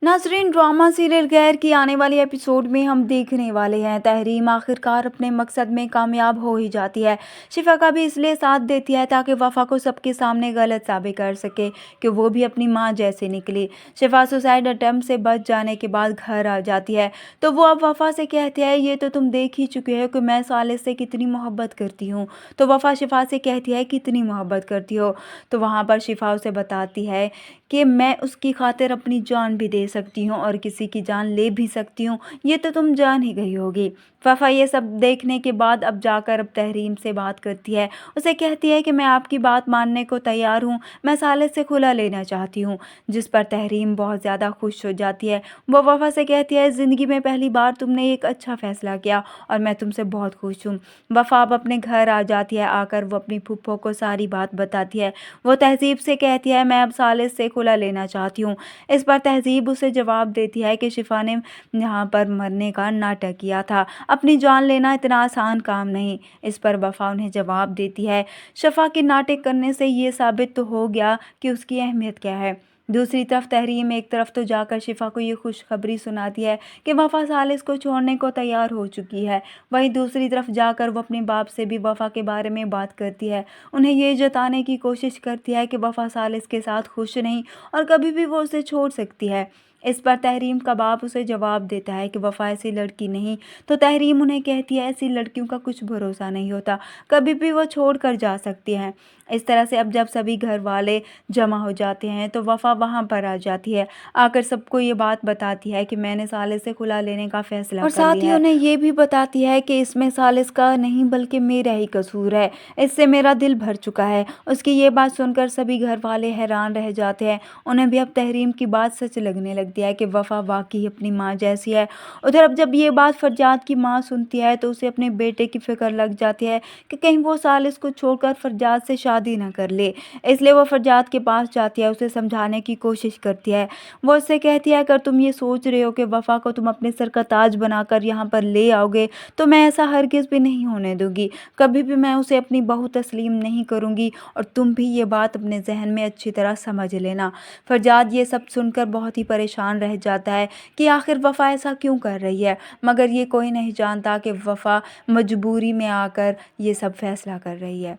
नाज़रीन, drama serial गैर की आने वाली एपिसोड में हम देखने वाले हैं तहरीम आखिरकार अपने मकसद में कामयाब हो ही जाती है। शिफा का भी इसलिए साथ देती है ताकि वफ़ा को सबके सामने गलत साबित कर सके कि वो भी अपनी मां जैसे निकली। शिफा सुसाइड अटेम्प्ट से बच जाने के बाद घर आ जाती है तो वो अब वफ़ा से कहती है, ये तो तुम देख ही चुके हो कि मैं सालिस से कितनी मोहब्बत करती हूँ। तो वफ़ा शिफा से कहती है, कितनी मोहब्बत करती हो? तो वहाँ पर शिफा उसे बताती है कि मैं उसकी खातिर अपनी जान भी दे सकती हूँ और किसी की जान ले भी सकती हूँ, ये तो तुम जान ही गई होगी। वफ़ा ये सब देखने के बाद अब जाकर अब तहरीम से बात करती है। उसे कहती है कि मैं आपकी बात मानने को तैयार हूँ, मैं सालिस से खुला लेना चाहती हूँ। जिस पर तहरीम बहुत ज़्यादा खुश हो जाती है। वो वफ़ा से कहती है, ज़िंदगी में पहली बार तुमने एक अच्छा फ़ैसला किया और मैं तुमसे बहुत खुश हूँ। वफ़ा अब अपने घर आ जाती है। आकर वो अपनी फूफो को सारी बात बताती है। वो तहज़ीब से कहती है, मैं अब सालिस से खुला लेना चाहती हूँ। इस पर तहज़ीब उसे जवाब देती है कि शिफा ने यहाँ पर मरने का नाटक किया था, अपनी जान लेना इतना आसान काम नहीं। इस पर वफ़ा उन्हें जवाब देती है, शिफा के नाटक करने से ये साबित तो हो गया कि उसकी अहमियत क्या है। दूसरी तरफ तहरीम एक तरफ तो जाकर शिफा को ये खुशखबरी सुनाती है कि वफ़ा सालिस को छोड़ने को तैयार हो चुकी है। वहीं दूसरी तरफ जाकर वो अपने बाप से भी वफ़ा के बारे में बात करती है। उन्हें ये जताने की कोशिश करती है कि वफ़ा सालिस के साथ खुश नहीं और कभी भी वो उसे छोड़ सकती है। इस पर तहरीम का बाप उसे जवाब देता है कि वफ़ा ऐसी लड़की नहीं। तो तहरीम उन्हें कहती है, ऐसी लड़कियों का कुछ भरोसा नहीं होता, कभी भी वो छोड़ कर जा सकती हैं। इस तरह से अब जब सभी घर वाले जमा हो जाते हैं तो वफ़ा वहाँ पर आ जाती है। आकर सबको ये बात बताती है कि मैंने सालिस से खुला लेने का फ़ैसला और कर साथ लिया ही है। उन्हें ये भी बताती है कि इसमें सालिस का नहीं बल्कि मेरा ही कसूर है, इससे मेरा दिल भर चुका है। उसकी ये बात सुनकर सभी घर वाले हैरान रह जाते हैं। उन्हें भी अब तहरीम की बात सच लगने लगती है कि वफ़ा वाकई अपनी माँ जैसी है। उधर अब जब ये बात फरजाद की माँ सुनती है तो उसे अपने बेटे की फ़िक्र लग जाती है कि कहीं वो सालिस को छोड़कर फरजाद से शादी न कर ले। इसलिए वो फरजाद के पास जाती है, उसे समझाने की कोशिश करती है। वो उससे कहती है, अगर तुम ये सोच रहे हो कि वफ़ा को तुम अपने सर का ताज बनाकर यहाँ पर ले आओगे तो मैं ऐसा हरगिज़ भी नहीं होने दूंगी। कभी भी मैं उसे अपनी बहू तस्लीम नहीं करूंगी और तुम भी ये बात अपने जहन में अच्छी तरह समझ लेना। फरजाद ये सब सुनकर बहुत ही परेशान रह जाता है कि आखिर वफ़ा ऐसा क्यों कर रही है, मगर ये कोई नहीं जानता कि वफ़ा मजबूरी में आकर ये सब फैसला कर रही है।